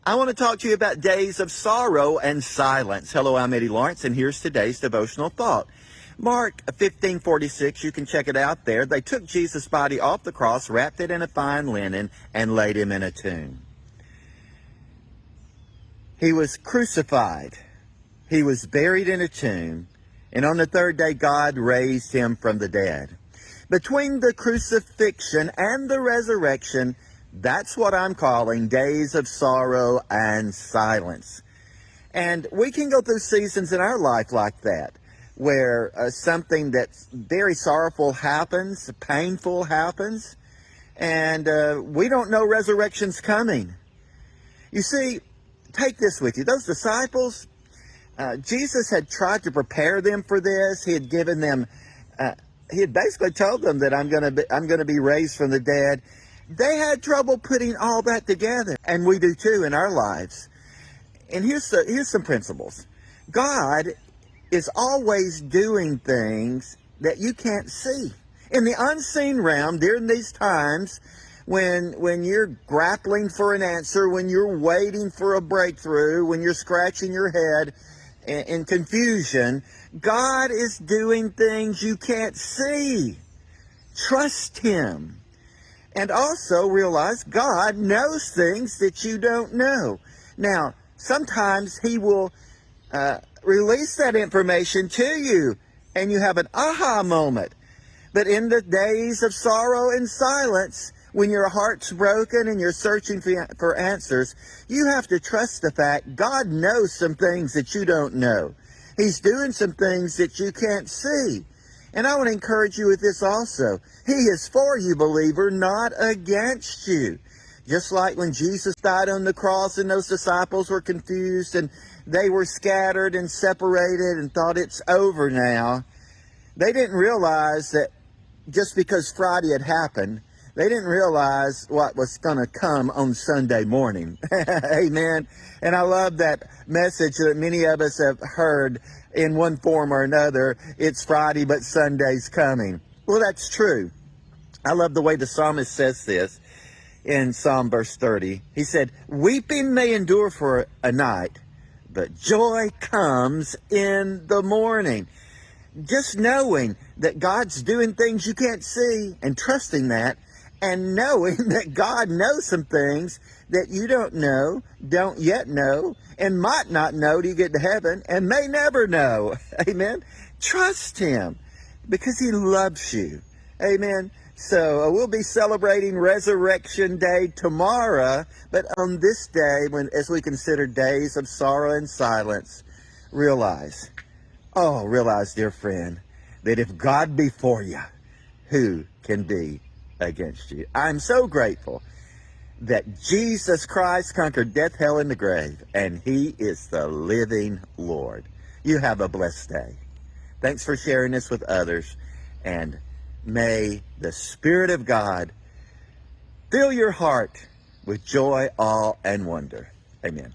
I want to talk to you about days of sorrow and silence. Hello, I'm Eddie Lawrence, and here's today's devotional thought. Mark 15:46, you can check it out there. They took Jesus' body off the cross, wrapped it in a fine linen, and laid him in a tomb. He was crucified. He was buried in a tomb, and on the third day, God raised him from the dead. Between the crucifixion and the resurrection, that's what I'm calling days of sorrow and silence. And we can go through seasons in our life like that, where something that's very sorrowful happens, painful happens, and we don't know resurrection's coming. You see, take this with you. Those disciples, Jesus had tried to prepare them for this. He had given them, he had basically told them that I'm going to be raised from the dead. They had trouble putting all that together, and we do too in our lives. And here's some principles. God is always doing things that you can't see. In the unseen realm, during these times when you're grappling for an answer, when you're waiting for a breakthrough, when you're scratching your head in confusion, God is doing things you can't see. Trust Him. And also realize God knows things that you don't know. Now, sometimes He will release that information to you, and you have an aha moment. But in the days of sorrow and silence, when your heart's broken and you're searching for answers, you have to trust the fact God knows some things that you don't know. He's doing some things that you can't see. And I want to encourage you with this also. He is for you, believer, not against you. Just like when Jesus died on the cross and those disciples were confused and they were scattered and separated and thought it's over now. They didn't realize that just because Friday had happened, they didn't realize what was going to come on Sunday morning. Amen. And I love that message that many of us have heard in one form or another. It's Friday, but Sunday's coming. Well, that's true. I love the way the psalmist says this in Psalm verse 30. He said, "Weeping may endure for a night, but joy comes in the morning." Just knowing that God's doing things you can't see and trusting that, and knowing that God knows some things that you don't know, don't yet know, and might not know till you get to heaven, and may never know. Amen. Trust Him because He loves you. Amen. So we'll be celebrating Resurrection Day tomorrow, but on this day, as we consider days of sorrow and silence, realize, dear friend, that if God be for you, who can be against you? I'm so grateful that Jesus Christ conquered death, hell, and the grave, and He is the living Lord. You have a blessed day. Thanks for sharing this with others, and may the Spirit of God fill your heart with joy, awe, and wonder. Amen.